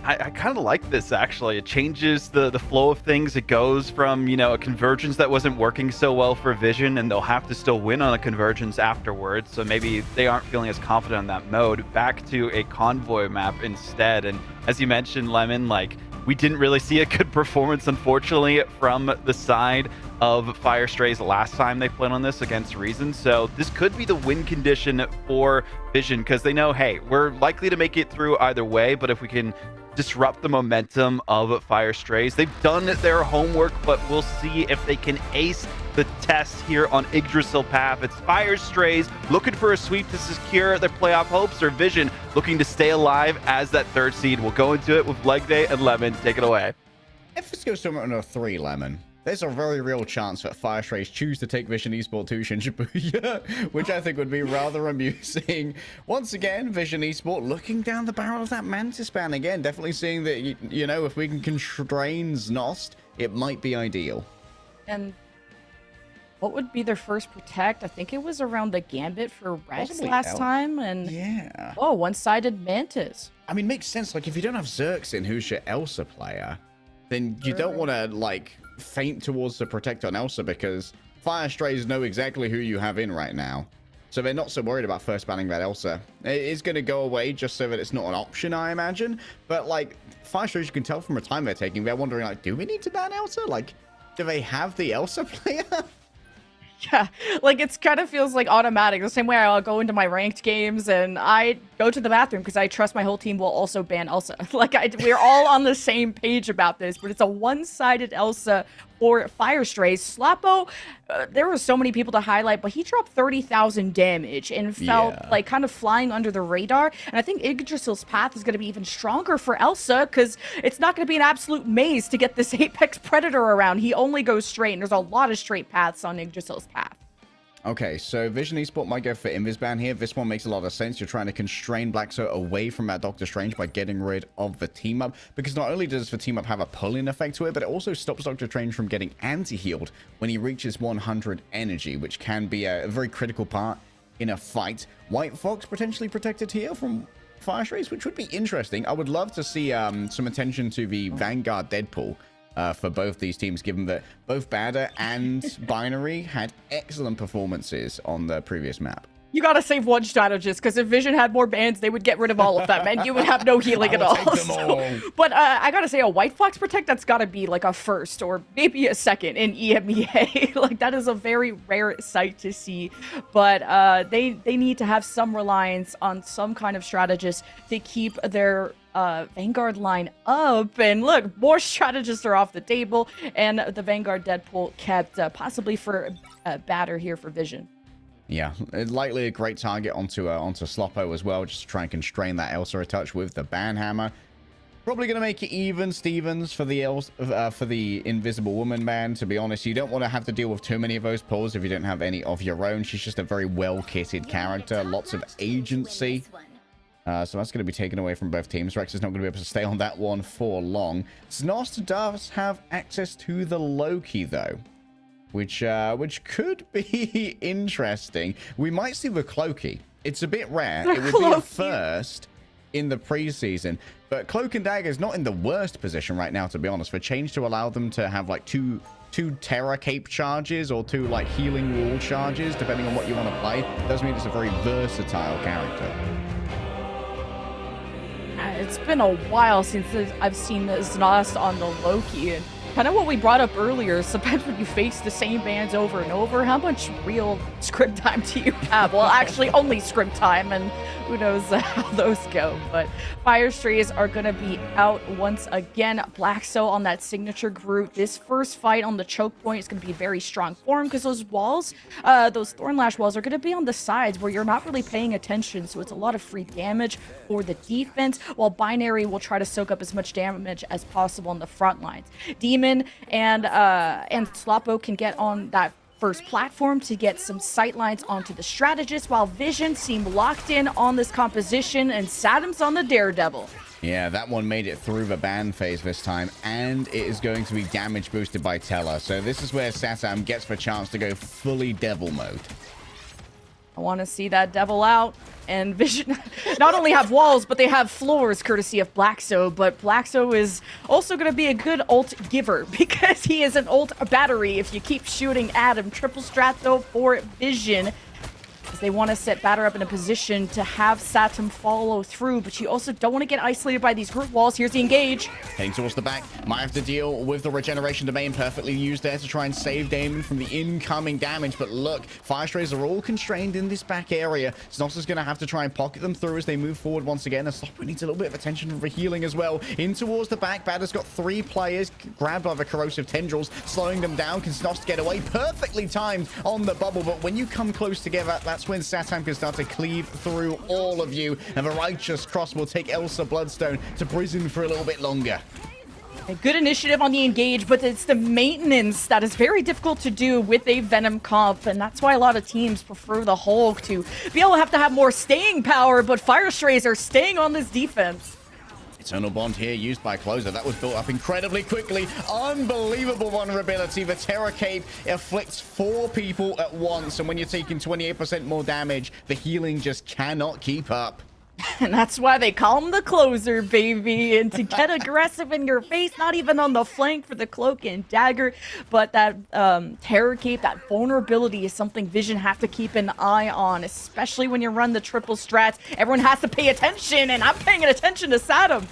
D: I kind of like this, actually. It changes the flow of things. It goes from, you know, a convergence that wasn't working so well for Vision, and they'll have to still win on a convergence afterwards, so maybe they aren't feeling as confident on that mode, back to a convoy map instead. And as you mentioned, Lemon, like, we didn't really see a good performance, unfortunately, from the side of Fire Strays last time they played on this against Reason. So this could be the win condition for Vision, because they know, hey, we're likely to make it through either way, but if we can disrupt the momentum of Fire Strays. They've done their homework, but we'll see if they can ace the test here on Yggdrasil path. It's Fire Strays looking for a sweep to secure their playoff hopes, or Vision looking to stay alive as that 3rd seed. We'll go into it with Leg Day and Lemon. Take it away.
A: If this goes to a 3, Lemon, there's a very real chance that Fire Strays choose to take Vision Esport to Shin Shibuya, which I think would be rather amusing. Once again, Vision Esport looking down the barrel of that Mantis ban again, definitely seeing that, you know, if we can constrain Znost, it might be ideal.
B: And what would be their first protect? I think it was around the Gambit for Rex
A: Possibly
B: last time, and
A: yeah.
B: Oh, one-sided Mantis.
A: I mean, makes sense. Like, if you don't have Zerx in, who's your Elsa player, then you don't want to, like, feint towards the protect on Elsa, because Fire Strays know exactly who you have in right now. So they're not so worried about first banning that Elsa. It is going to go away just so that it's not an option, I imagine. But, like, Fire Strays, you can tell from the time they're taking, they're wondering, like, do we need to ban Elsa? Like, do they have the Elsa player?
B: Yeah, like it kind of feels like automatic. The same way I'll go into my ranked games and I go to the bathroom because I trust my whole team will also ban Elsa. Like we're all on the same page about this, but it's a one-sided Elsa for Fire Strays. Sloppo, there were so many people to highlight, but he dropped 30,000 damage and felt like kind of flying under the radar. And I think Yggdrasil's path is going to be even stronger for Elsa because it's not going to be an absolute maze to get this Apex Predator around. He only goes straight, and there's a lot of straight paths on Yggdrasil's path.
A: Okay, so Vision Esport might go for Invis ban here. This one makes a lot of sense. You're trying to constrain Blackso away from that Doctor Strange by getting rid of the team-up, because not only does the team-up have a pull-in effect to it, but it also stops Doctor Strange from getting anti-healed when he reaches 100 energy, which can be a very critical part in a fight. White Fox potentially protected here from Fire Strays, which would be interesting. I would love to see some attention to the Vanguard Deadpool. For both these teams, given that both Badder and Binary had excellent performances on the previous map.
B: You gotta save one strategist, because if Vision had more bans, they would get rid of all of them, and you would have no healing at all. But I gotta say, a White Fox Protect, that's gotta be like a first, or maybe a second in EMEA. Like, that is a very rare sight to see. But they need to have some reliance on some kind of strategist to keep their Vanguard line up. And look, more strategists are off the table, and the Vanguard Deadpool kept possibly for Batter here for Vision.
A: Yeah, likely a great target onto Sloppo as well, just to try and constrain that Elsa a touch with the ban hammer. Probably going to make it even Stevens for the Invisible Woman ban. To be honest, you don't want to have to deal with too many of those pulls if you don't have any of your own. She's just a very well-kitted character, lots of agency. So that's going to be taken away from both teams. Rex is not going to be able to stay on that one for long. Snost does have access to the Loki, though, which could be interesting. We might see the Cloaky. It's a bit rare. It would be a first in the preseason. But Cloak and Dagger is not in the worst position right now, to be honest. For change to allow them to have, like, two Terra Cape charges or two, like, healing wall charges, depending on what you want to play, does mean it's a very versatile character.
B: It's been a while since I've seen Znost on the Loki, and kind of what we brought up earlier, sometimes when you face the same bands over and over, how much real script time do you have? Well, actually, only script time, and who knows how those go. But Fire Strays are going to be out once again. Blackso on that signature group. This first fight on the choke point is going to be very strong for him, because those walls, those Thornlash walls, are going to be on the sides where you're not really paying attention, so it's a lot of free damage for the defense, while Binary will try to soak up as much damage as possible on the front lines. Demon and Sloppo can get on that first platform to get some sightlines onto the strategist, while Vision seem locked in on this composition, and Satam's on the Daredevil.
A: Yeah, that one made it through the ban phase this time, and it is going to be damage boosted by Teller. So this is where Satam gets the chance to go fully devil mode.
B: I want to see that devil out. And Vision not only have walls, but they have floors courtesy of Blackso. But Blackso is also going to be a good ult giver, because he is an ult battery if you keep shooting at him. Triple strat, though, for Vision, as they want to set Batter up in a position to have Satam follow through, but you also don't want to get isolated by these group walls. Here's the engage.
A: Heading towards the back. Might have to deal with the regeneration domain, perfectly used there to try and save Damon from the incoming damage. But look, Fire Strays are all constrained in this back area. Snos is going to have to try and pocket them through as they move forward once again. And Sloppo needs a little bit of attention for healing as well. In towards the back. Batter's got 3 players grabbed by the corrosive tendrils, slowing them down. Can Snos get away? Perfectly timed on the bubble. But when you come close together, that's when Satam can start to cleave through all of you, and the Righteous Cross will take Elsa Bloodstone to prison for a little bit longer.
B: A good initiative on the engage, but it's the maintenance that is very difficult to do with a Venom comp, and that's why a lot of teams prefer the Hulk to be able to have more staying power, but Fire Strays are staying on this defense.
A: Eternal Bond here used by Closer. That was built up incredibly quickly. Unbelievable vulnerability. The Terror Cape afflicts 4 people at once, and when you're taking 28% more damage, the healing just cannot keep up.
B: And that's why they call him the closer, baby. And to get aggressive in your face, not even on the flank for the cloak and dagger, but that terror cape, that vulnerability is something Vision have to keep an eye on, especially when you run the triple strats. Everyone has to pay attention, and I'm paying attention to Saddam.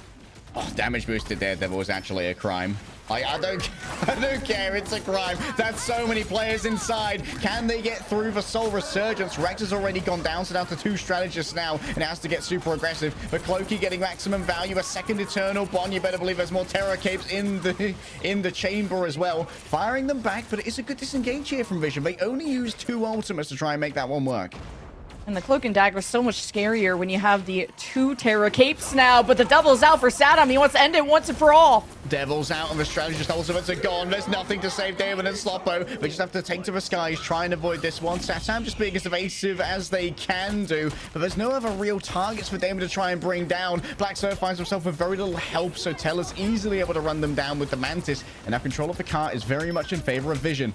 A: Oh, damage boosted Daredevil is actually a crime. I don't care. It's a crime. That's so many players inside. Can they get through the Soul Resurgence? Rex has already gone down, so down to 2 strategists now, and it has to get super aggressive. But Clokey getting maximum value. A second Eternal Bond. You better believe there's more Terror Capes in the chamber as well. Firing them back, but it is a good disengage here from Vision. They only use 2 ultimates to try and make that one work.
B: And the Cloak and Dagger is so much scarier when you have the 2 Terror Capes now, but the Devil's out for Saddam. He wants to end it once and for all.
A: Devil's out and the strategist ultimates are gone. There's nothing to save Damon and Sloppo. They just have to take to the skies, try and avoid this one. Satam just being as evasive as they can do, but there's no other real targets for Damon to try and bring down. Black Sir finds himself with very little help, so Teller's easily able to run them down with the Mantis, and now control of the cart is very much in favor of Vision.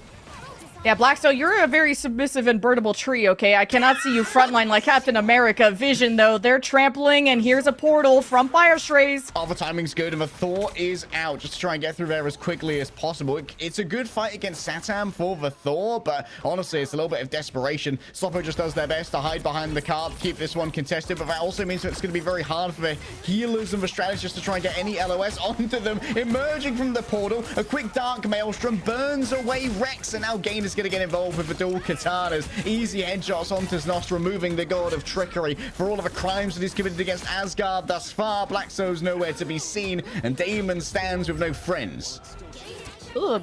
B: Yeah, Blackstone, you're a very submissive and birdable tree, okay? I cannot see you frontline like Captain America. Vision, though, they're trampling, and here's a portal from Fire Strays.
A: Oh, the timing's good, and the Thor is out just to try and get through there as quickly as possible. It's a good fight against Satam for the Thor, but honestly, it's a little bit of desperation. Sloppo just does their best to hide behind the cart, keep this one contested, but that also means that it's going to be very hard for the healers and the strategists to try and get any LOS onto them. Emerging from the portal, a quick Dark Maelstrom burns away Rex, and now Gain is going to get involved with the dual katanas. Easy headshots onto Znost, removing the god of trickery for all of the crimes that he's committed against Asgard thus far. Black Soul's nowhere to be seen, and Damon stands with no friends.
B: Ugh.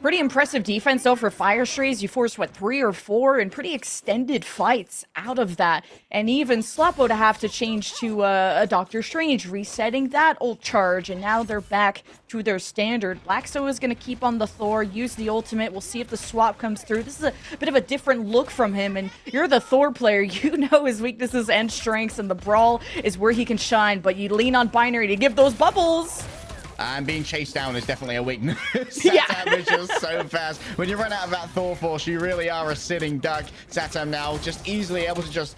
B: Pretty impressive defense, though, for Fire Strays. You forced, what, 3 or 4 and pretty extended fights out of that. And even Sloppo to have to change to a Doctor Strange, resetting that ult charge. And now they're back to their standard. Blackso is going to keep on the Thor, use the ultimate. We'll see if the swap comes through. This is a bit of a different look from him. And you're the Thor player. You know his weaknesses and strengths. And the Brawl is where he can shine. But you lean on Binary to give those bubbles.
A: And being chased down is definitely a weakness.
B: Yeah.
A: Satam is just so fast. When you run out of that Thor force, you really are a sitting duck. Satam now just easily able to just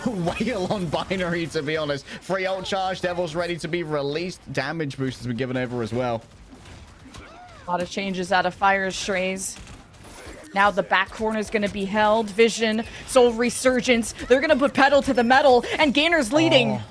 A: wail on Binary, to be honest. Free ult charge. Devil's ready to be released. Damage boost has been given over as well.
B: A lot of changes out of Fire Strays. Now the back corner is going to be held. Vision, Soul Resurgence. They're going to put pedal to the metal, and Gainer's leading.
A: Oh.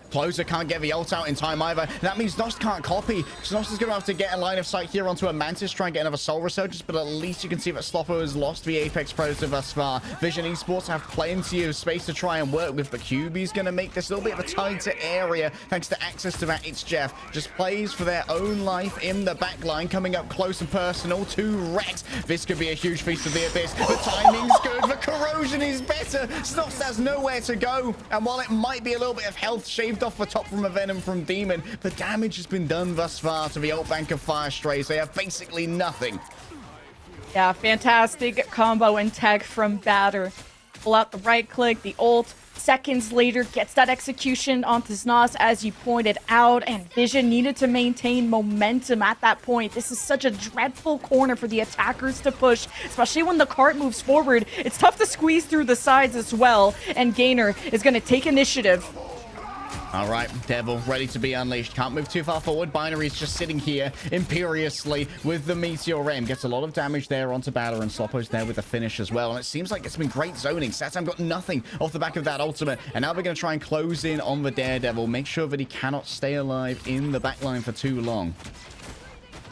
A: Closer can't get the ult out in time either. That means Znost can't copy. Znost is going to have to get a line of sight here onto a Mantis, try and get another Soul Resurgence, but at least you can see that Sloppo has lost the Apex Predator thus far. Vision Esports have plenty of space to try and work with, but QB's going to make this a little bit of a tighter area thanks to access to that. It's Jeff. Just plays for their own life in the back line, coming up close and personal to Rex. This could be a huge feast of the Abyss. The timing's good. The corrosion is better. Znost has nowhere to go, and while it might be a little bit of health shaved off the top from a Venom from Demon, the damage has been done thus far to the ult bank of Fire Strays. They have basically nothing.
B: Yeah, fantastic combo and tech from Batter. Pull out the right click, the ult. Seconds later, gets that execution onto Znost, as you pointed out, and Vision needed to maintain momentum at that point. This is such a dreadful corner for the attackers to push, especially when the cart moves forward. It's tough to squeeze through the sides as well, and Gainer is going to take initiative.
A: All right, Devil ready to be unleashed. Can't move too far forward. Binary's just sitting here imperiously with the Meteor Ram. Gets a lot of damage there onto Batter, and Sloppo's there with the finish as well. And it seems like it's been great zoning. Satam got nothing off the back of that ultimate. And now they're going to try and close in on the Daredevil. Make sure that he cannot stay alive in the backline for too long.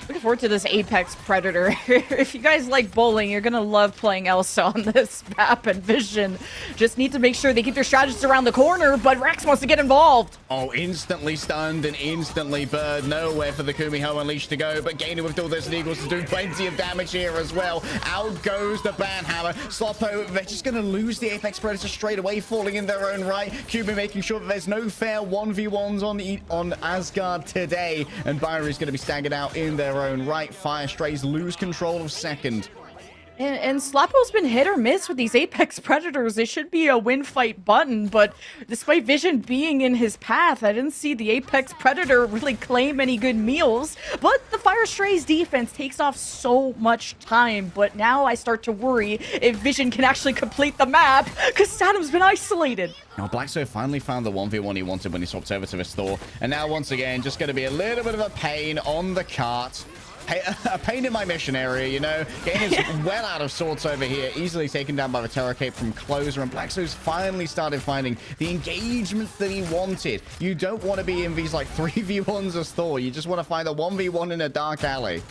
B: Looking forward to this Apex Predator. If you guys like bowling, you're gonna love playing Elsa on this map, and Vision just need to make sure they keep their strategists around the corner, but Rex wants to get involved.
A: Oh, instantly stunned and instantly bird. Nowhere for the Kumiho Unleashed to go, but Gainer with all those Eagles to do plenty of damage here as well. Out goes the Banhammer. Sloppo, they're just gonna lose the Apex Predator straight away, falling in their own right. Kubi making sure that there's no fair 1v1s on Asgard today, and Byri's gonna be staggered out in their own right. Fire Strays lose control of second.
B: And Slappo's been hit or miss with these Apex Predators. It should be a win fight button, but despite Vision being in his path, I didn't see the Apex Predator really claim any good meals. But the Fire Stray's defense takes off so much time, but now I start to worry if Vision can actually complete the map, because Saddam's been isolated.
A: Now, Blackso finally found the 1v1 he wanted when he swapped over to his Thor, and now once again, just going to be a little bit of a pain on the cart. Hey, a pain in my mission area, you know. Gain is well out of sorts over here, easily taken down by the Terror Cape from Closer, and Blackso's finally started finding the engagement that he wanted. You don't want to be in these like 3v1s as Thor. You just want to find a 1v1 in a dark alley.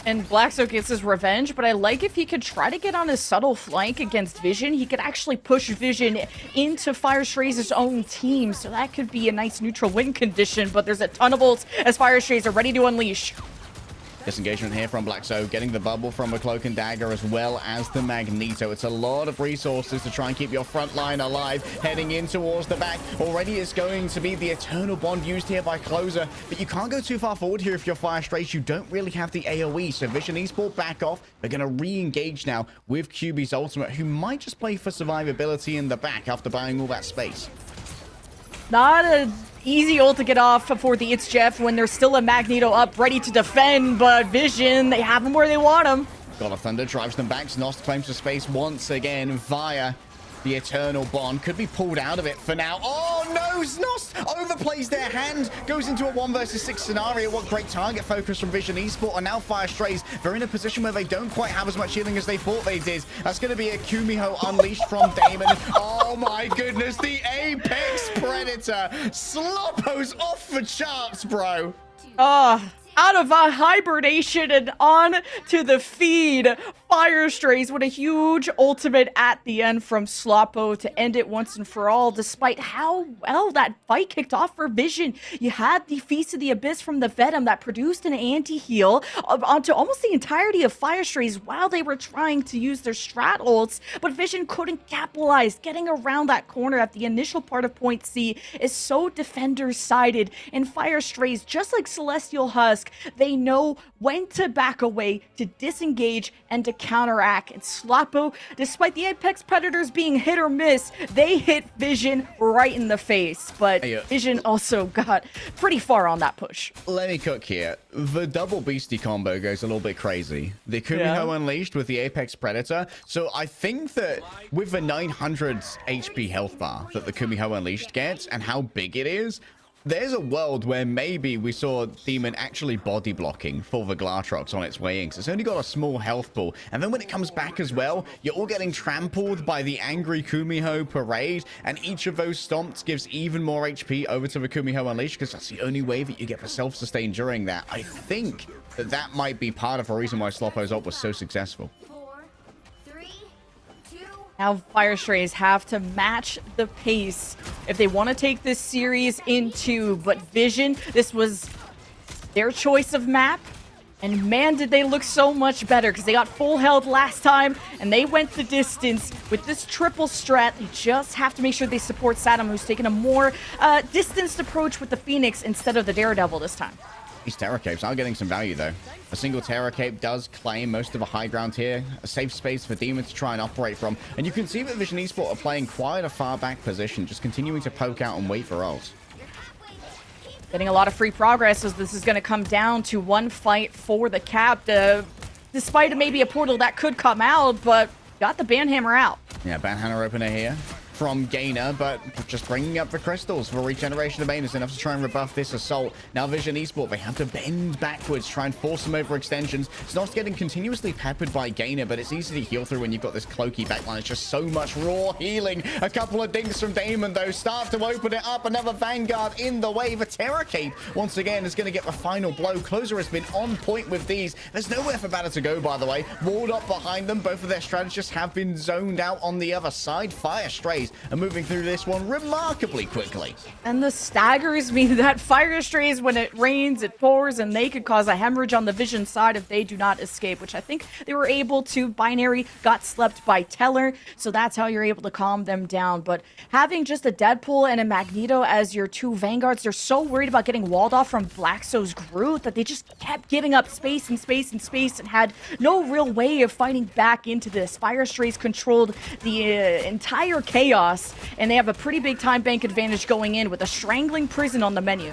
B: And Blackso gets his revenge, but I like if he could try to get on his subtle flank against Vision. He could actually push Vision into Fire Stray's own team, so that could be a nice neutral win condition, but there's a ton of ults as Fire Strays are ready to unleash.
A: Disengagement here from Blackso, getting the bubble from a Cloak and Dagger as well as the Magneto. It's a lot of resources to try and keep your front line alive. Heading in towards the back. Already it's going to be the Eternal Bond used here by Closer, but you can't go too far forward here if you're Fire Strays. You don't really have the AoE, so Vision Esport back off. They're going to re-engage now with QB's ultimate, who might just play for survivability in the back after buying all that space.
B: Not an easy ult to get off for the It's Jeff when there's still a Magneto up ready to defend, but Vision, they have him where they want him.
A: God of Thunder drives them back. Znost claims the space once again via the Eternal Bond. Could be pulled out of it for now. Oh no, Znost overplays their hand. Goes into a 1 versus 6 scenario. What great target focus from Vision Esport. And now Fire Strays, they're in a position where they don't quite have as much healing as they thought they did. That's going to be a Kumiho unleashed from Damon. Oh my goodness, the Apex Predator. Sloppo's off the charts, bro.
B: Out of a hibernation and on to the feed. Fire Strays with a huge ultimate at the end from Sloppo to end it once and for all, despite how well that fight kicked off for Vision. You had the Feast of the Abyss from the Venom that produced an anti-heal onto almost the entirety of Fire Strays while they were trying to use their strat ults, but Vision couldn't capitalize. Getting around that corner at the initial part of Point C is so defender-sided, and Fire Strays, just like Celestial Husk, they know when to back away, to disengage, and to counteract. And Sloppo, despite the Apex Predators being hit or miss, they hit Vision right in the face. But Vision also got pretty far on that push.
A: Let me cook here. The double beastie combo goes a little bit crazy. The Kumiho Unleashed with the Apex Predator. So I think that with the 900 HP health bar that the Kumiho Unleashed gets and how big it is, there's a world where maybe we saw Demon actually body blocking for the Glatrox on its way in, because it's only got a small health pool. And then when it comes back as well, you're all getting trampled by the angry Kumiho Parade, and each of those stomps gives even more HP over to the Kumiho Unleashed, because that's the only way that you get for self-sustain during that. I think that that might be part of the reason why Sloppo's ult was so successful.
B: Now Fire Strays have to match the pace if they want to take this series in 2. But Vision, this was their choice of map. And man, did they look so much better, because they got full health last time and they went the distance with this triple strat. They just have to make sure they support Saddam, who's taking a more distanced approach with the Phoenix instead of the Daredevil this time.
A: These Terror Capes are getting some value, though. A single Terror Cape does claim most of the high ground here. A safe space for Demon to try and operate from. And you can see that Vision Esport are playing quite a far back position, just continuing to poke out and wait for ults.
B: Getting a lot of free progress, as this is going to come down to one fight for the cap. Despite maybe a portal that could come out, but got the Banhammer out.
A: Yeah, Banhammer opener here from Gainer, but just bringing up the crystals for regeneration of main is enough to try and rebuff this assault. Now Vision Esport, they have to bend backwards, try and force them over extensions. It's not getting continuously peppered by Gainer, but it's easy to heal through when you've got this cloaky backline. It's just so much raw healing. A couple of dinks from Damon, though, start to open it up. Another Vanguard in the way. The Terror Cape, once again, is going to get the final blow. Closer has been on point with these. There's nowhere for Banner to go, by the way. Walled up behind them. Both of their strategists have been zoned out on the other side. Fire Strays Strays are moving through this one remarkably quickly.
B: And the staggers mean that Fire Strays, when it rains, it pours, and they could cause a hemorrhage on the Vision side if they do not escape, which I think they were able to. Binary got slept by Teller, so that's how you're able to calm them down. But having just a Deadpool and a Magneto as your two Vanguards, they're so worried about getting walled off from Blackso's Groot that they just kept giving up space and space and space and had no real way of fighting back into this. Fire Strays controlled the entire chaos, and they have a pretty big time bank advantage going in with a Strangling Prison on the menu.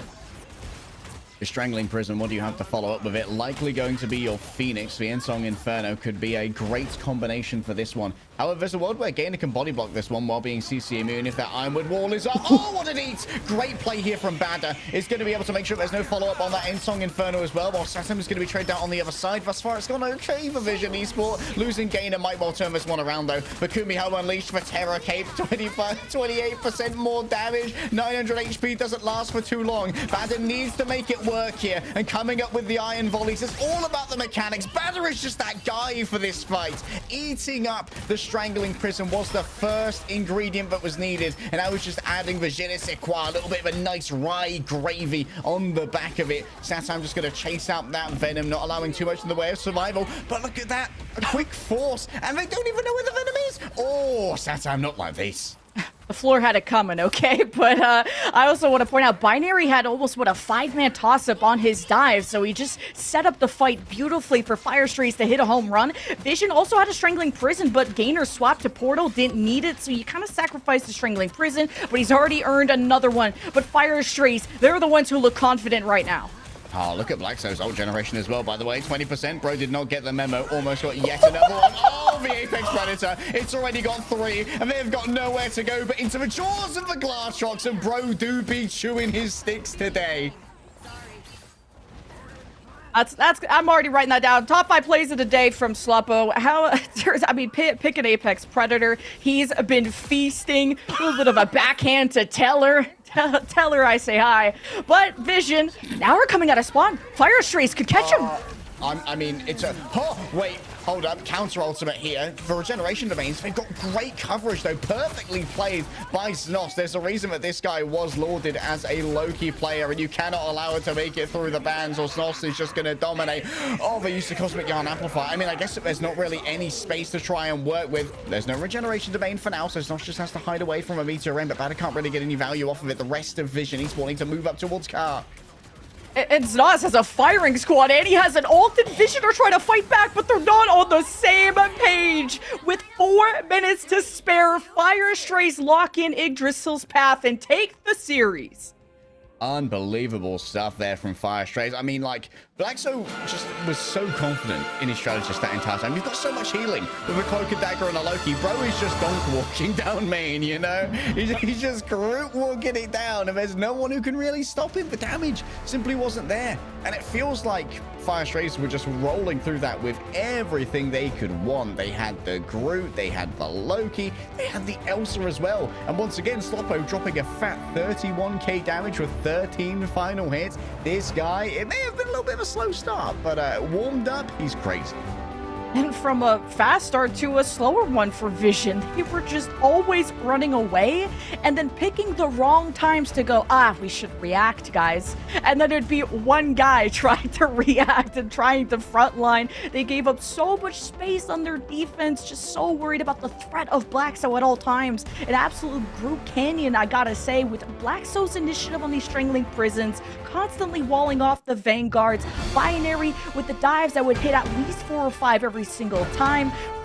A: The Strangling Prison, what do you have to follow up with it? Likely going to be your Phoenix. The Ensong Inferno could be a great combination for this one. However, there's a world where Gainer can body block this one while being CC immune if that Ironwood wall is up. Oh, what an eat! Great play here from Badder. Is going to be able to make sure there's no follow-up on that Ensong Inferno as well, while Satam is going to be traded out on the other side. Thus far, it's gone okay for Vision Esport. Losing Gainer might well turn this one around, though. Bakumi Home Unleashed for Terror Cape. 28% more damage. 900 HP doesn't last for too long. Badder needs to make it work here. And coming up with the Iron Volleys, it's all about the mechanics. Badder is just that guy for this fight. Eating up the Strangling Prison was the first ingredient that was needed, and I was just adding the je ne sais quoi, a little bit of a nice rye gravy on the back of it. Satam just going to chase out that Venom, not allowing too much in the way of survival. But look at that, a quick force, and they don't even know where the Venom is. Oh, Satam, not like this.
B: The floor had it coming, okay? But I also want to point out, Binary had almost, what, a 5-man toss-up on his dive, so he just set up the fight beautifully for Fire Strays to hit a home run. Vision also had a Strangling Prison, but Gainer swapped to Portal, didn't need it, so you kind of sacrificed the Strangling Prison, but he's already earned another one. But Fire Strays, they're the ones who look confident right now.
A: Oh, look at Blackso's ult generation as well, by the way. 20%. Bro did not get the memo. Almost got yet another one. Oh, the Apex Predator. It's already got 3, and they've got nowhere to go but into the jaws of the Glass Rocks, and Bro do be chewing his sticks today.
B: I'm already writing that down. Top 5 plays of the day from Sluppo. Pick an Apex Predator. He's been feasting. A little bit of a backhand to Teller. Teller, I say hi. But Vision, now we're coming out of spawn. Fire Strays could catch him.
A: I mean, it's a... Oh, wait. Hold up. Counter ultimate here. For regeneration domains, they've got great coverage, though. Perfectly played by Znos. There's a reason that this guy was lauded as a low-key player, and you cannot allow it to make it through the bans, or Znos is just going to dominate. Oh, they used the Cosmic Yarn Amplifier. I mean, I guess there's not really any space to try and work with. There's no regeneration domain for now, so Znos just has to hide away from a meteor end, but Badder can't really get any value off of it. The rest of Vision, he's wanting to move up towards Car.
B: And Znos has a firing squad, and he has an ult, and Vision are trying to fight back, but they're not on the same page. With 4 minutes to spare, Fire Strays lock in Yggdrasil's path and take the series.
A: Unbelievable stuff there from Fire Strays. I mean, like, Blackso just was so confident in his strategist that entire time. You've got so much healing with a Cloak and Dagger and a Loki. Bro is just donk walking down main, you know? He's just Groot walking it down, and there's no one who can really stop him. The damage simply wasn't there. And it feels like Fire Strays were just rolling through that with everything they could want. They had the Groot, they had the Loki, they had the Elsa as well. And once again, Sloppo dropping a fat 31k damage with 13 final hits. This guy, it may have been a little bit of a slow start, but warmed up, he's crazy.
B: And from a fast start to a slower one for Vision, they were just always running away and then picking the wrong times to go, we should react, guys. And then there'd be one guy trying to react and trying to frontline. They gave up so much space on their defense, just so worried about the threat of Blackso at all times. An absolute group canyon, I gotta say, with Blackso's initiative on these Strangling Prisons, constantly walling off the Vanguards, Binary with the dives that would hit at least 4 or 5 every single time.